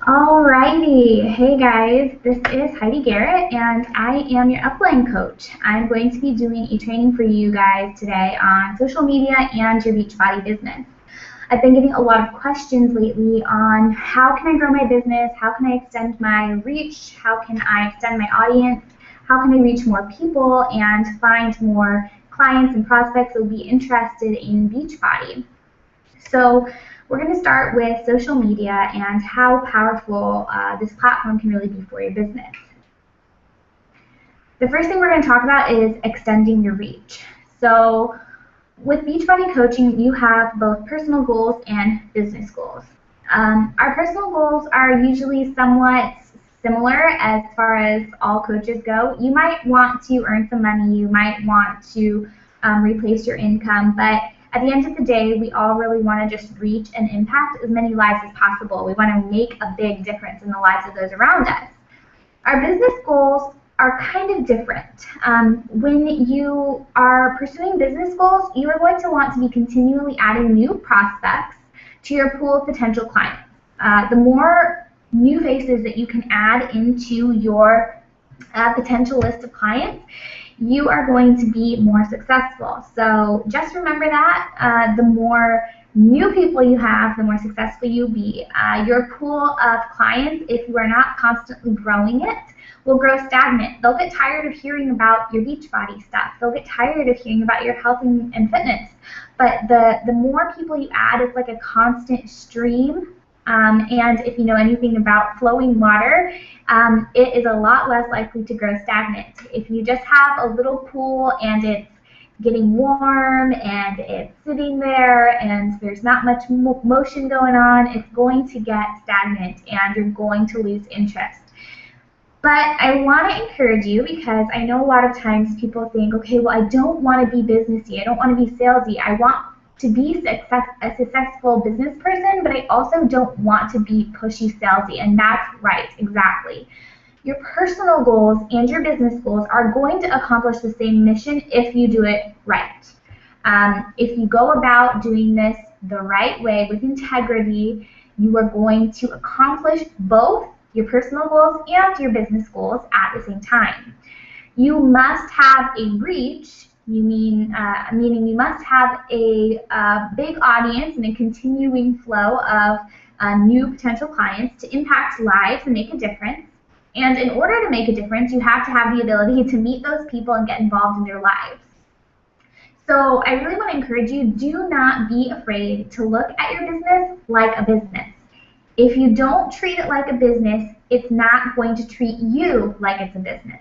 Alrighty, hey guys, this is Heidi Garrett and I am your upline coach. I'm going to be doing a training for you guys today on social media and your Beachbody business. I've been getting a lot of questions lately on how can I grow my business, how can I extend my reach, how can I extend my audience, how can I reach more people and find more clients and prospects that will be interested in Beachbody. So we're going to start with social media and how powerful this platform can really be for your business. The first thing we're going to talk about is extending your reach. So with Beachbody coaching, you have both personal goals and business goals. Our personal goals are usually somewhat similar as far as all coaches go. You might want to earn some money, you might want to replace your income, but at the end of the day, we all really want to just reach and impact as many lives as possible. We want to make a big difference in the lives of those around us. Our business goals are kind of different. When you are pursuing business goals, you are going to want to be continually adding new prospects to your pool of potential clients. The more new faces that you can add into your potential list of clients, you are going to be more successful. So just remember that the more new people you have, the more successful you'll be. Your pool of clients, if you are not constantly growing it, will grow stagnant. They'll get tired of hearing about your Beachbody stuff. They'll get tired of hearing about your health and fitness. But the more people you add, it's like a constant stream. And if you know anything about flowing water, it is a lot less likely to grow stagnant. If you just have a little pool and it's getting warm and it's sitting there and there's not much motion going on, it's going to get stagnant and you're going to lose interest. But I want to encourage you, because I know a lot of times people think, okay, well, I don't want to be businessy, I don't want to be salesy, I want to be a successful business person, but I also don't want to be pushy salesy, and that's right, exactly. Your personal goals and your business goals are going to accomplish the same mission if you do it right. If you go about doing this the right way with integrity, you are going to accomplish both your personal goals and your business goals at the same time. You must have a reach, meaning you must have a big audience and a continuing flow of new potential clients to impact lives and make a difference. And in order to make a difference, you have to have the ability to meet those people and get involved in their lives. So I really want to encourage you, do not be afraid to look at your business like a business. If you don't treat it like a business, it's not going to treat you like it's a business.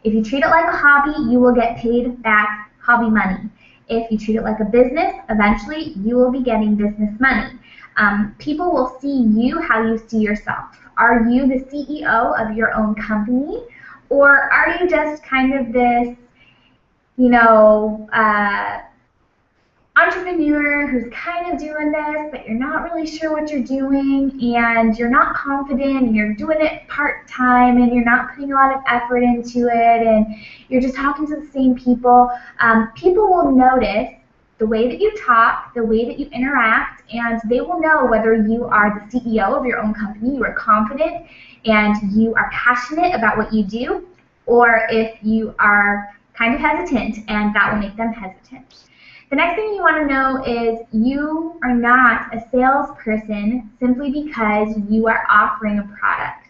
If you treat it like a hobby, you will get paid back hobby money. If you treat it like a business, eventually you will be getting business money. People will see you how you see yourself. Are you the CEO of your own company, or are you just kind of this, entrepreneur who's kind of doing this, but you're not really sure what you're doing, and you're not confident, and you're doing it part-time, and you're not putting a lot of effort into it, and you're just talking to the same people. People will notice the way that you talk, the way that you interact, and they will know whether you are the CEO of your own company, you are confident, and you are passionate about what you do, or if you are kind of hesitant, and that will make them hesitant. The next thing you want to know is you are not a salesperson simply because you are offering a product.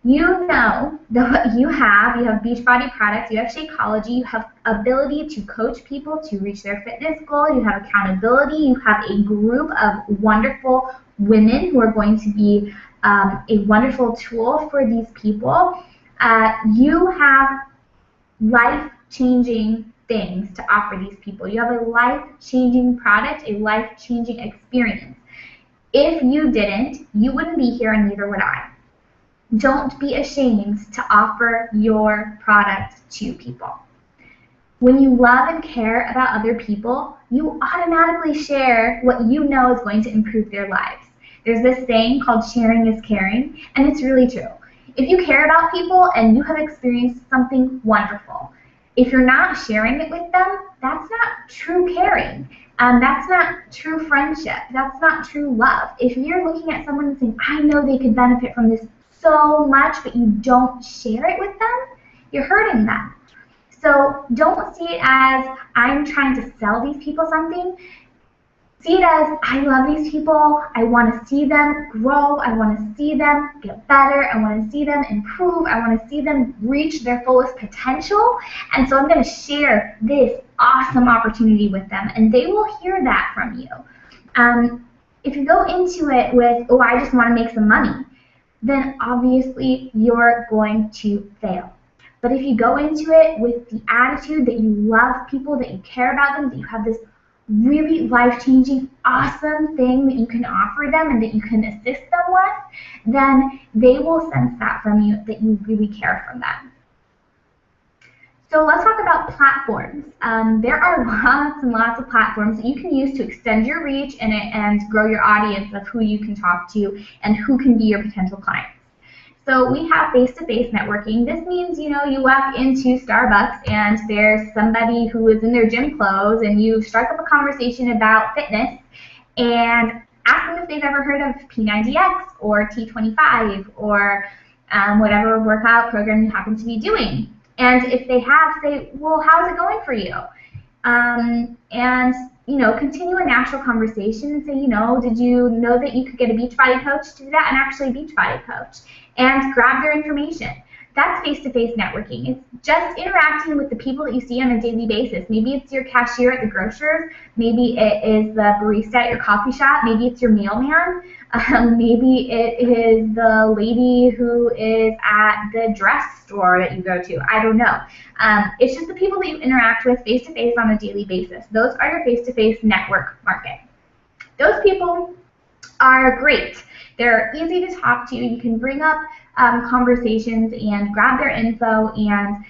You know that what you have Beachbody products, you have Shakeology, you have ability to coach people to reach their fitness goal, you have accountability, you have a group of wonderful women who are going to be a wonderful tool for these people. You have life-changing things to offer these people. You have a life-changing product, a life-changing experience. If you didn't, you wouldn't be here, and neither would I. Don't be ashamed to offer your product to people. When you love and care about other people, you automatically share what you know is going to improve their lives. There's this saying called sharing is caring, and it's really true. If you care about people and you have experienced something wonderful, if you're not sharing it with them, that's not true caring. That's not true friendship. That's not true love. If you're looking at someone and saying, I know they could benefit from this so much, but you don't share it with them, you're hurting them. So don't see it as I'm trying to sell these people something. See it as I love these people, I want to see them grow, I want to see them get better, I want to see them improve, I want to see them reach their fullest potential, and so I'm going to share this awesome opportunity with them, and they will hear that from you. If you go into it with, oh, I just want to make some money, then obviously you're going to fail. But if you go into it with the attitude that you love people, that you care about them, that you have this really life-changing, awesome thing that you can offer them and that you can assist them with, then they will sense that from you, that you really care for them. So let's talk about platforms. There are lots and lots of platforms that you can use to extend your reach and grow your audience of who you can talk to and who can be your potential clients. So we have face-to-face networking. This means, you walk into Starbucks and there's somebody who is in their gym clothes and you strike up a conversation about fitness and ask them if they've ever heard of P90X or T25 or whatever workout program you happen to be doing. And if they have, say, well, how's it going for you? Continue a natural conversation and say, did you know that you could get a Beachbody coach to do that? And actually a Beachbody coach. And grab their information. That's face-to-face networking. It's just interacting with the people that you see on a daily basis. Maybe it's your cashier at the grocer's. Maybe it is the barista at your coffee shop. Maybe it's your mailman. Maybe it is the lady who is at the dress store that you go to. I don't know. It's just the people that you interact with face-to-face on a daily basis. Those are your face-to-face network market. Those people are great. They're easy to talk to. You can bring up conversations and grab their info, and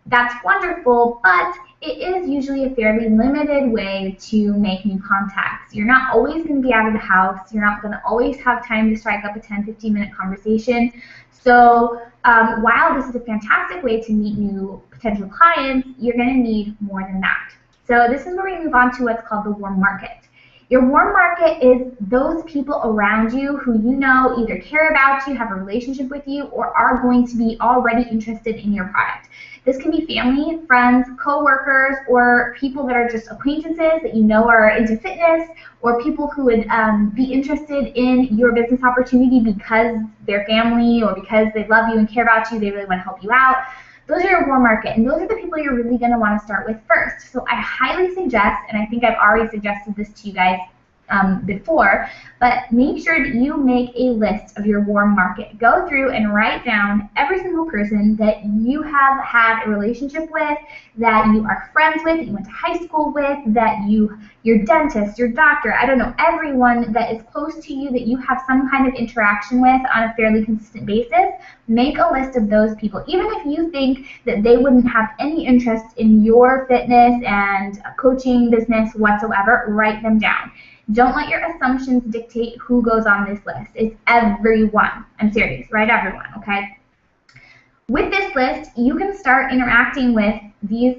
that's wonderful, but it is usually a fairly limited way to make new contacts. You're not always going to be out of the house. You're not going to always have time to strike up a 10-15-minute conversation. So while this is a fantastic way to meet new potential clients, you're going to need more than that. So this is where we move on to what's called the warm market. Your warm market is those people around you who you know either care about you, have a relationship with you, or are going to be already interested in your product. This can be family, friends, co-workers, or people that are just acquaintances that you know are into fitness, or people who would be interested in your business opportunity because they're family or because they love you and care about you, they really want to help you out. Those are your warm market, and those are the people you're really going to want to start with first. So I highly suggest, and I think I've already suggested this to you guys before, but make sure that you make a list of your warm market. Go through and write down every single person that you have had a relationship with, that you are friends with, that you went to high school with, that your dentist, your doctor, I don't know, everyone that is close to you that you have some kind of interaction with on a fairly consistent basis. Make a list of those people. Even if you think that they wouldn't have any interest in your fitness and coaching business whatsoever, write them down. Don't let your assumptions dictate who goes on this list. It's everyone. I'm serious. Write everyone, okay? With this list, you can start interacting with these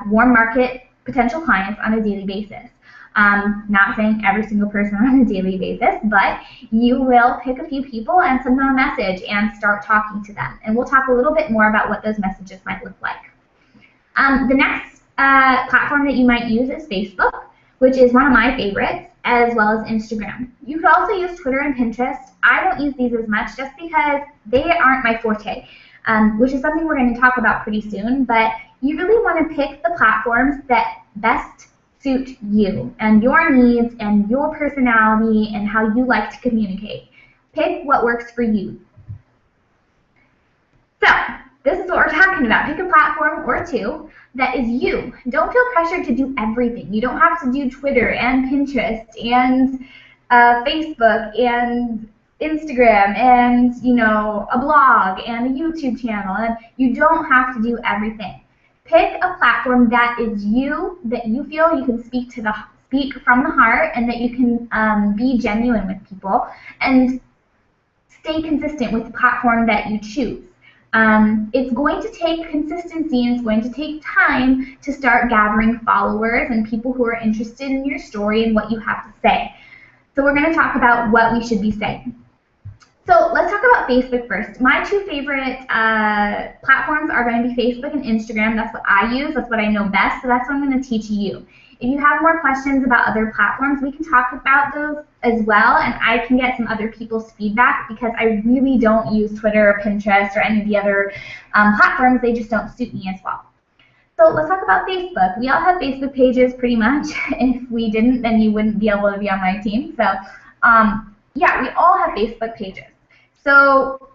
warm market potential clients on a daily basis. Not saying every single person on a daily basis, but you will pick a few people and send them a message and start talking to them. And we'll talk a little bit more about what those messages might look like. The next platform that you might use is Facebook, which is one of my favorites, as well as Instagram. You could also use Twitter and Pinterest. I don't use these as much just because they aren't my forte, which is something we're going to talk about pretty soon, but you really want to pick the platforms that best suit you and your needs and your personality and how you like to communicate. Pick what works for you. So, this is what we're talking about. Pick a platform or two that is you. Don't feel pressured to do everything. You don't have to do Twitter and Pinterest and Facebook and Instagram and a blog and a YouTube channel. And you don't have to do everything. Pick a platform that is you, that you feel you can speak from the heart, and that you can be genuine with people, and stay consistent with the platform that you choose. It's going to take consistency and it's going to take time to start gathering followers and people who are interested in your story and what you have to say. So we're going to talk about what we should be saying. So let's talk about Facebook first. My two favorite platforms are going to be Facebook and Instagram. That's what I use. That's what I know best. So that's what I'm going to teach you. If you have more questions about other platforms, we can talk about those as well, and I can get some other people's feedback because I really don't use Twitter or Pinterest or any of the other platforms. They just don't suit me as well. So let's talk about Facebook. We all have Facebook pages pretty much. If we didn't, then you wouldn't be able to be on my team. So yeah, we all have Facebook pages. So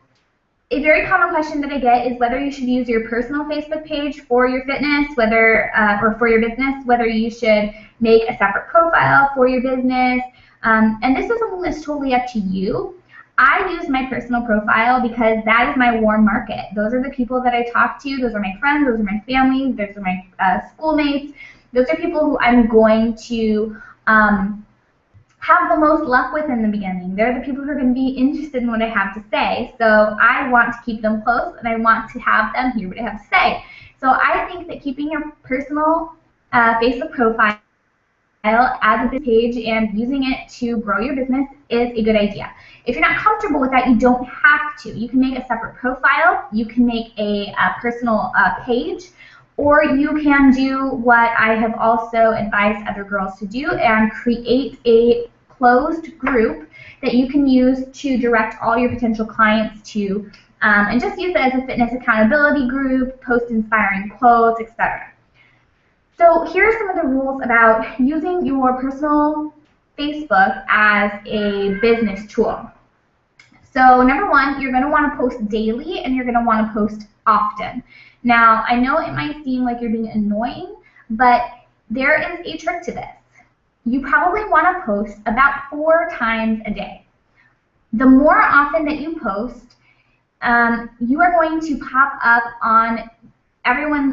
a very common question that I get is whether you should use your personal Facebook page for your fitness, whether or for your business, whether you should make a separate profile for your business. And this is something that's totally up to you. I use my personal profile because that is my warm market. Those are the people that I talk to. Those are my friends. Those are my family. Those are my schoolmates. Those are people who I'm going to have the most luck with in the beginning. They're the people who are going to be interested in what I have to say. So I want to keep them close, and I want to have them hear what I have to say. So I think that keeping your personal Facebook profile as a business page and using it to grow your business is a good idea. If you're not comfortable with that, you don't have to. You can make a separate profile. You can make a personal page. Or you can do what I have also advised other girls to do and create a closed group that you can use to direct all your potential clients to, and just use it as a fitness accountability group, post inspiring quotes, etc. So here are some of the rules about using your personal Facebook as a business tool. So number one, you're going to want to post daily and you're going to want to post often. Now, I know it might seem like you're being annoying, but there is a trick to this. You probably want to post about 4 times a day. The more often that you post, you are going to pop up on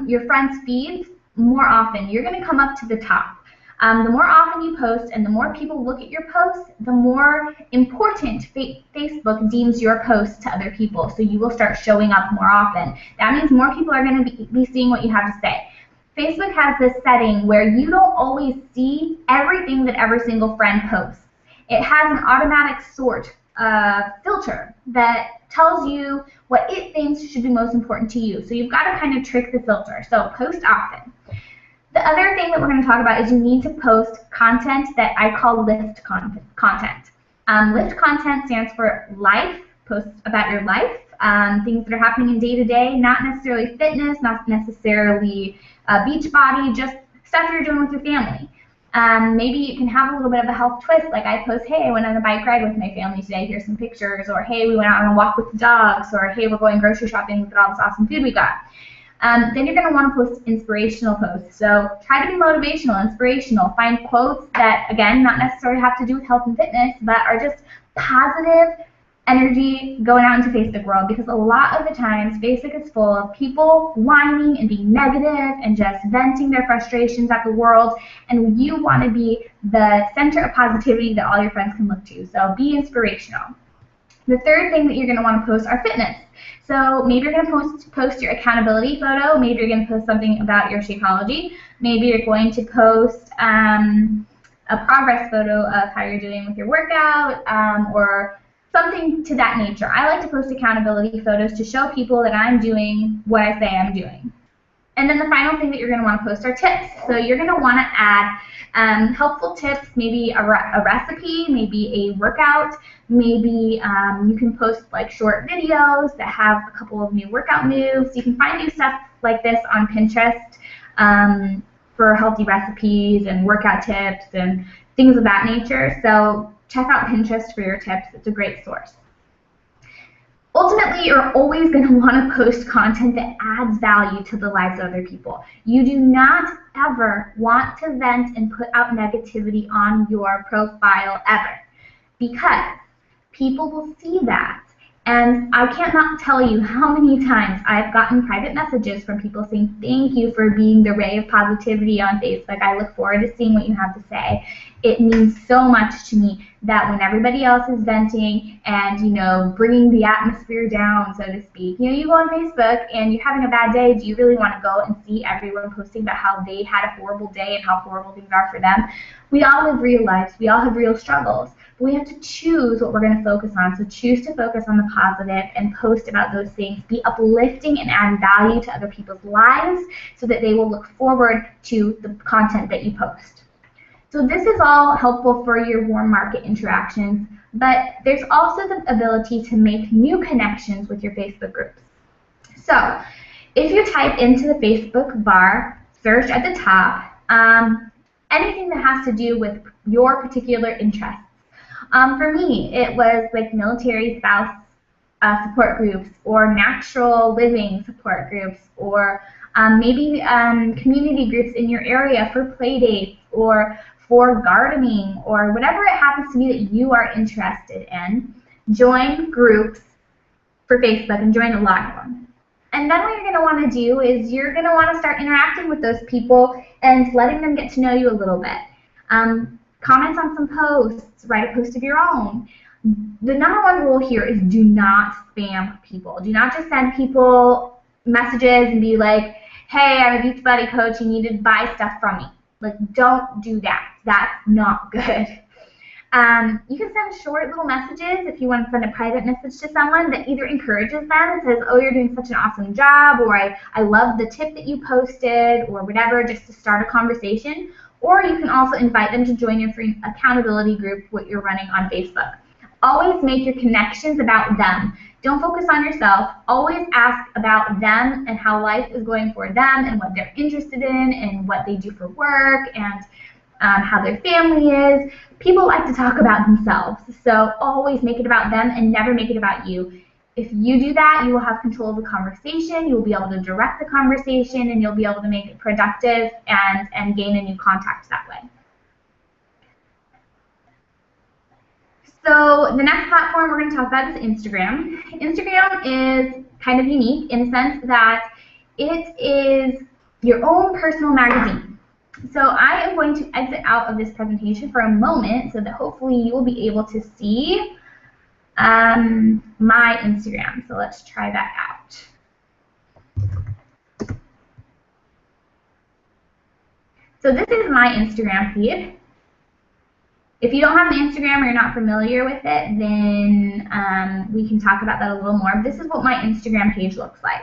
your friends' feeds more often. You're going to come up to the top. The more often you post and the more people look at your posts, the more important Facebook deems your posts to other people. So you will start showing up more often. That means more people are going to be seeing what you have to say. Facebook has this setting where you don't always see everything that every single friend posts. It has an automatic sort filter that tells you what it thinks should be most important to you. So you've got to kind of trick the filter. So post often. The other thing that we're going to talk about is you need to post content that I call lift content. Lift content stands for life, posts about your life, things that are happening in day-to-day, not necessarily fitness, not necessarily Beachbody, just stuff you're doing with your family. Maybe you can have a little bit of a health twist, like I post, hey, I went on a bike ride with my family today, here's some pictures, or hey, we went out on a walk with the dogs, or hey, we're going grocery shopping, look at all this awesome food we got. Then you're going to want to post inspirational posts. So try to be motivational, inspirational. Find quotes that, again, not necessarily have to do with health and fitness, but are just positive energy going out into Facebook world, because a lot of the times Facebook is full of people whining and being negative and just venting their frustrations at the world, and you want to be the center of positivity that all your friends can look to. So be inspirational. The third thing that you're going to want to post are fitness. So maybe you're going to post your accountability photo. Maybe you're going to post something about your Shakeology. Maybe you're going to post a progress photo of how you're doing with your workout, or something to that nature. I like to post accountability photos to show people that I'm doing what I say I'm doing. And then the final thing that you're going to want to post are tips. So you're going to want to add helpful tips, maybe a recipe, maybe a workout, maybe you can post like short videos that have a couple of new workout moves. You can find new stuff like this on Pinterest for healthy recipes and workout tips and things of that nature. So check out Pinterest for your tips. It's a great source. Ultimately, you're always going to want to post content that adds value to the lives of other people. You do not ever want to vent and put out negativity on your profile ever, because people will see that. And I cannot tell you how many times I've gotten private messages from people saying, thank you for being the ray of positivity on Facebook. I look forward to seeing what you have to say. It means so much to me. that when everybody else is venting and, bringing the atmosphere down, so to speak, you go on Facebook and you're having a bad day, do you really want to go and see everyone posting about how they had a horrible day and how horrible things are for them? We all live real lives. We all have real struggles. But we have to choose what we're going to focus on. So choose to focus on the positive and post about those things. Be uplifting and add value to other people's lives so that they will look forward to the content that you post. So this is all helpful for your warm market interactions, but there's also the ability to make new connections with your Facebook groups. So if you type into the Facebook bar, search at the top, anything that has to do with your particular interests. For me, it was like military spouse support groups, or natural living support groups, or maybe community groups in your area for play dates, or for gardening, or whatever it happens to be that you are interested in. Join groups for Facebook and join a lot of them. And then what you're going to want to do is you're going to want to start interacting with those people and letting them get to know you a little bit. Comment on some posts, write a post of your own. The number one rule here is do not spam people. Do not just send people messages and be like, hey, I'm a Beachbody coach, you need to buy stuff from me. Like, don't do that. That's not good. You can send short little messages if you want to send a private message to someone that either encourages them and says, oh, you're doing such an awesome job, or I love the tip that you posted, or whatever, just to start a conversation. Or you can also invite them to join your free accountability group, what you're running on Facebook. Always make your connections about them. Don't focus on yourself. Always ask about them and how life is going for them and what they're interested in and what they do for work and how their family is. People like to talk about themselves, so always make it about them and never make it about you. If you do that, you will have control of the conversation, you will be able to direct the conversation, and you'll be able to make it productive and gain a new contact that way. So the next platform we're going to talk about is Instagram. Instagram is kind of unique in the sense that it is your own personal magazine. So I am going to exit out of this presentation for a moment so that hopefully you will be able to see my Instagram. So let's try that out. So this is my Instagram feed. If you don't have an Instagram or you're not familiar with it, then we can talk about that a little more. This is what my Instagram page looks like.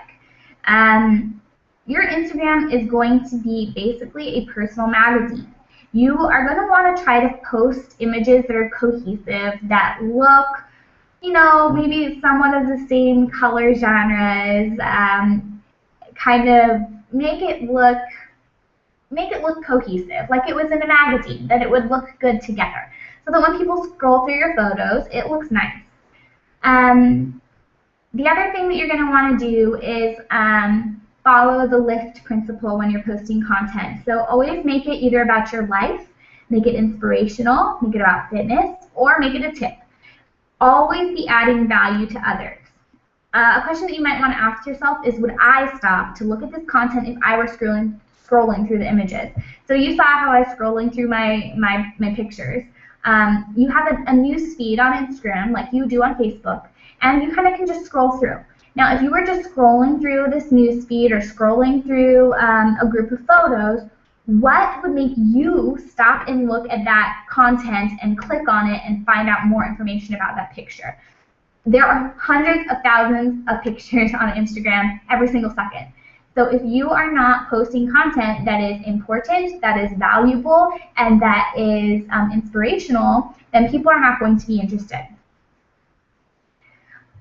Your Instagram is going to be basically a personal magazine. You are going to want to try to post images that are cohesive, that look, maybe somewhat of the same color genres, kind of make it look cohesive, like it was in a magazine, that it would look good together, so that when people scroll through your photos, it looks nice. The other thing that you're going to want to do is follow the lift principle when you're posting content. So always make it either about your life, make it inspirational, make it about fitness, or make it a tip. Always be adding value to others. A question that you might want to ask yourself is, would I stop to look at this content if I were scrolling through the images? So you saw how I was scrolling through my pictures. You have a news feed on Instagram like you do on Facebook, and you kind of can just scroll through. Now, if you were just scrolling through this news feed or scrolling through a group of photos, what would make you stop and look at that content and click on it and find out more information about that picture? There are hundreds of thousands of pictures on Instagram every single second. So if you are not posting content that is important, that is valuable, and that is inspirational, then people are not going to be interested.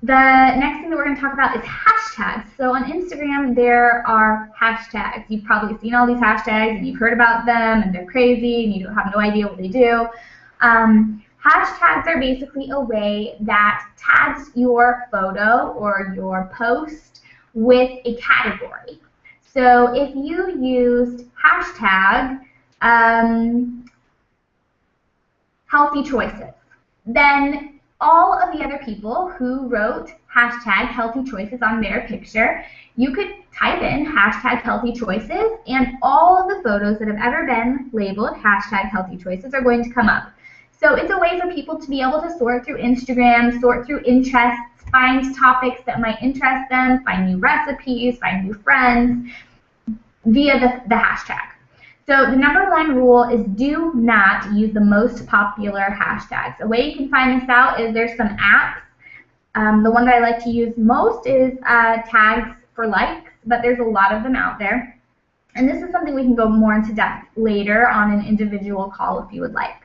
The next thing that we're going to talk about is hashtags. So on Instagram, there are hashtags. You've probably seen all these hashtags, and you've heard about them, and they're crazy, and you have no idea what they do. Hashtags are basically a way that tags your photo or your post with a category. So if you used hashtag healthy choices, then all of the other people who wrote hashtag healthy choices on their picture, you could type in hashtag healthy choices, and all of the photos that have ever been labeled hashtag healthy choices are going to come up. So it's a way for people to be able to sort through Instagram, sort through interests, find topics that might interest them, find new recipes, find new friends via the hashtag. So the number one rule is do not use the most popular hashtags. A way you can find this out is there's some apps. The one that I like to use most is tags for likes, but there's a lot of them out there. And this is something we can go more into depth later on an individual call if you would like.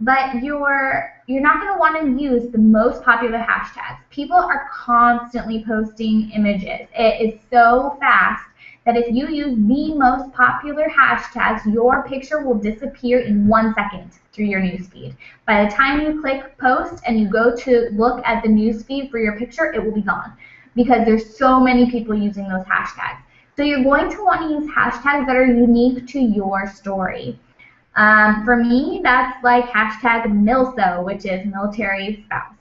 But you're not going to want to use the most popular hashtags. People are constantly posting images. It is so fast that if you use the most popular hashtags, your picture will disappear in 1 second through your newsfeed. By the time you click post and you go to look at the newsfeed for your picture, it will be gone because there's so many people using those hashtags. So you're going to want to use hashtags that are unique to your story. For me, that's like hashtag MILSO, which is military spouse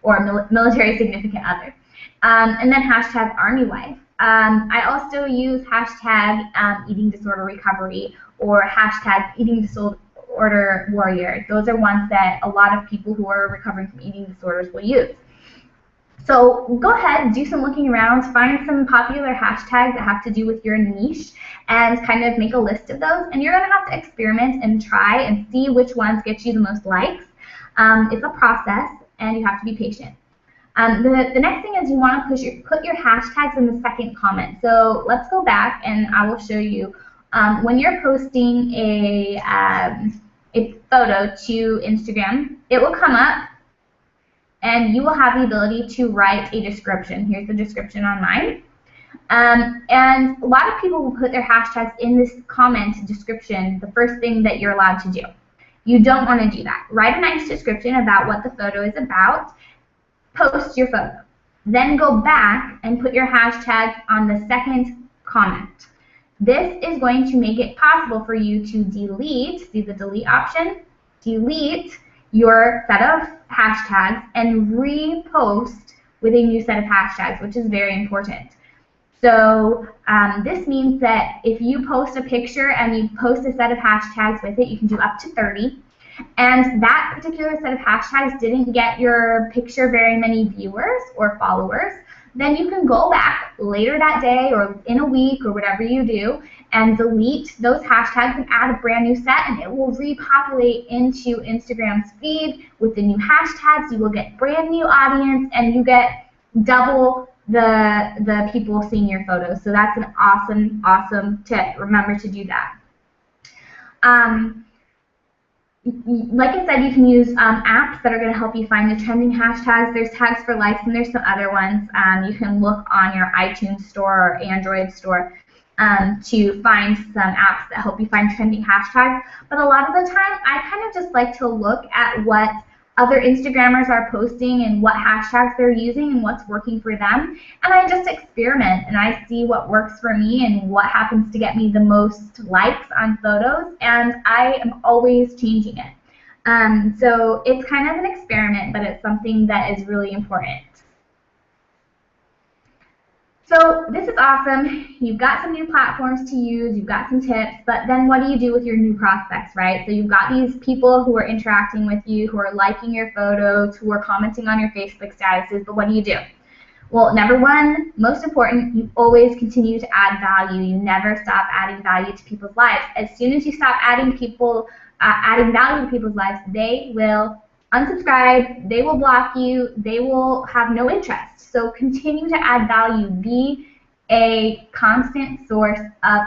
or military significant other. And then hashtag Army wife. I also use hashtag eating disorder recovery or hashtag eating disorder warrior. Those are ones that a lot of people who are recovering from eating disorders will use. So go ahead, do some looking around, find some popular hashtags that have to do with your niche and kind of make a list of those. And you're going to have to experiment and try and see which ones get you the most likes. It's a process and you have to be patient. The next thing is you want to put your hashtags in the second comment. So let's go back and I will show you when you're posting a photo to Instagram, it will come up and you will have the ability to write a description. Here's the description on mine. And a lot of people will put their hashtags in this comment description, the first thing that you're allowed to do. You don't want to do that. Write a nice description about what the photo is about. Post your photo. Then go back and put your hashtag on the second comment. This is going to make it possible for you to delete, see the delete option? Delete your set of hashtags and repost with a new set of hashtags, which is very important. So this means that if you post a picture and you post a set of hashtags with it, you can do up to 30. And that particular set of hashtags didn't get your picture very many viewers or followers, then you can go back later that day or in a week or whatever you do and delete those hashtags and add a brand new set, and it will repopulate into Instagram's feed with the new hashtags. You will get brand new audience and you get double the people seeing your photos. So that's an awesome tip. Remember to do that. Like I said, you can use apps that are going to help you find the trending hashtags. There's tags for likes and there's some other ones. You can look on your iTunes store or Android store to find some apps that help you find trending hashtags. But a lot of the time, I kind of just like to look at what other Instagrammers are posting and what hashtags they're using and what's working for them. And I just experiment and I see what works for me and what happens to get me the most likes on photos, and I am always changing it. So it's kind of an experiment, but it's something that is really important. So this is awesome. You've got some new platforms to use, you've got some tips, but then what do you do with your new prospects, right? So you've got these people who are interacting with you, who are liking your photos, who are commenting on your Facebook statuses, but what do? Well, number one, most important, you always continue to add value. You never stop adding value to people's lives. As soon as you stop adding value to people's lives, they will unsubscribe, they will block you, they will have no interest. So continue to add value. Be a constant source of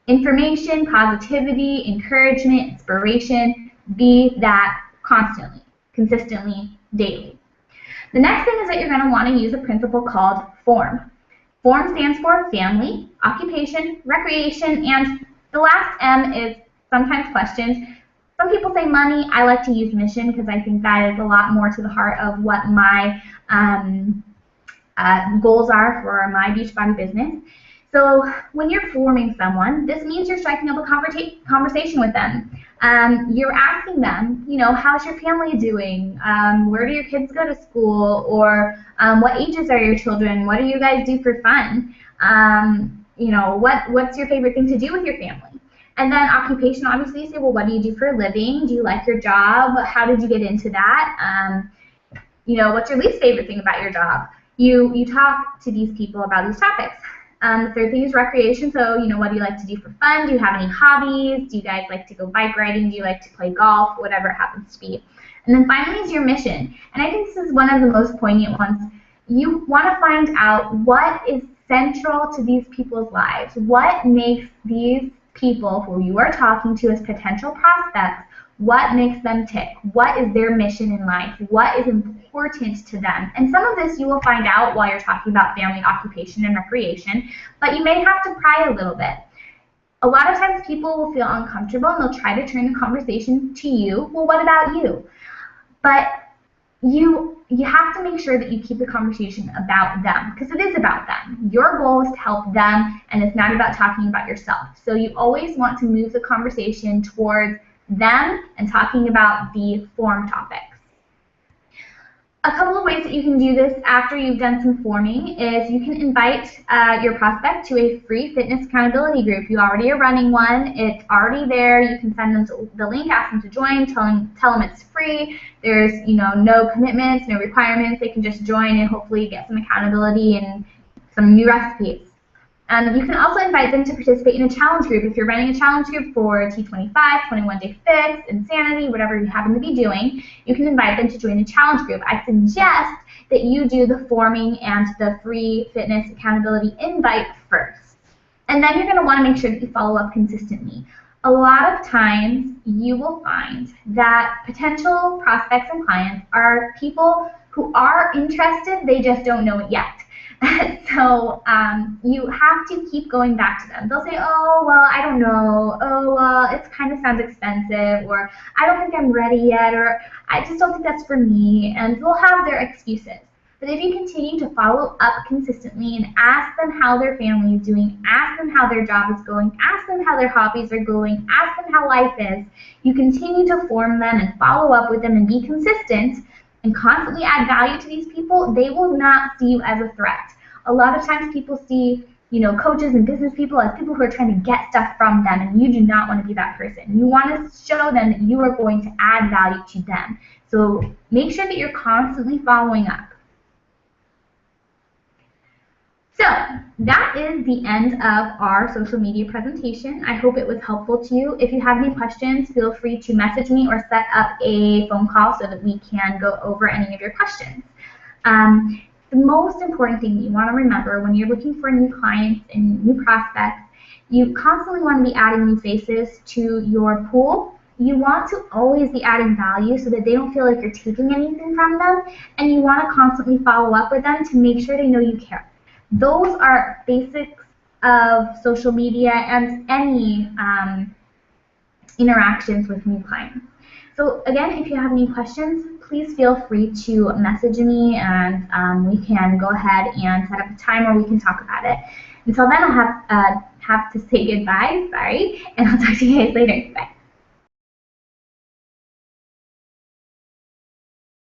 information, positivity, encouragement, inspiration. Be that constantly, consistently, daily. The next thing is that you're going to want to use a principle called FORM. FORM stands for family, occupation, recreation, and the last M is sometimes questions. Some people say money. I like to use mission because I think that is a lot more to the heart of what my goals are for my Beachbody business. So when you're forming someone, this means you're striking up a conversation with them. You're asking them, you know, how's your family doing? Where do your kids go to school? Or what ages are your children? What do you guys do for fun? You know, what's your favorite thing to do with your family? And then occupation, obviously, you say, well, what do you do for a living? Do you like your job? How did you get into that? What's your least favorite thing about your job? You talk to these people about these topics. The third thing is recreation. So, what do you like to do for fun? Do you have any hobbies? Do you guys like to go bike riding? Do you like to play golf? Whatever it happens to be. And then finally is your mission. And I think this is one of the most poignant ones. You want to find out what is central to these people's lives. What makes these people who you are talking to as potential prospects, what makes them tick? What is their mission in life? What is important to them? And some of this you will find out while you're talking about family, occupation, and recreation, but you may have to pry a little bit. A lot of times people will feel uncomfortable and they'll try to turn the conversation to you. Well, what about you? But you have to make sure that you keep the conversation about them, because it is about them. Your goal is to help them, and it's not about talking about yourself. So you always want to move the conversation towards them and talking about the form topics. A couple of ways that you can do this after you've done some forming is you can invite your prospect to a free fitness accountability group. You already are running one. It's already there. You can send them the link, ask them to join, tell them it's free. There's no commitments, no requirements. They can just join and hopefully get some accountability and some new recipes. You can also invite them to participate in a challenge group. If you're running a challenge group for T25, 21-Day Fix, Insanity, whatever you happen to be doing, you can invite them to join the challenge group. I suggest that you do the forming and the free fitness accountability invite first. And then you're going to want to make sure that you follow up consistently. A lot of times you will find that potential prospects and clients are people who are interested, they just don't know it yet. So you have to keep going back to them. They'll say, oh, well, I don't know. Oh, well, it kind of sounds expensive, or I don't think I'm ready yet, or I just don't think that's for me, and they'll have their excuses. But if you continue to follow up consistently and ask them how their family is doing, ask them how their job is going, ask them how their hobbies are going, ask them how life is, you continue to form them and follow up with them and be consistent, and constantly add value to these people, they will not see you as a threat. A lot of times people see, coaches and business people as people who are trying to get stuff from them, and you do not want to be that person. You want to show them that you are going to add value to them. So make sure that you're constantly following up. So that is the end of our social media presentation. I hope it was helpful to you. If you have any questions, feel free to message me or set up a phone call so that we can go over any of your questions. The most important thing that you want to remember when you're looking for new clients and new prospects, you constantly want to be adding new faces to your pool. You want to always be adding value so that they don't feel like you're taking anything from them, and you want to constantly follow up with them to make sure they know you care. Those are basics of social media and any interactions with new clients. So again, if you have any questions, please feel free to message me, and we can go ahead and set up a time where we can talk about it. Until then, I'll have to say goodbye, sorry, and I'll talk to you guys later. Bye.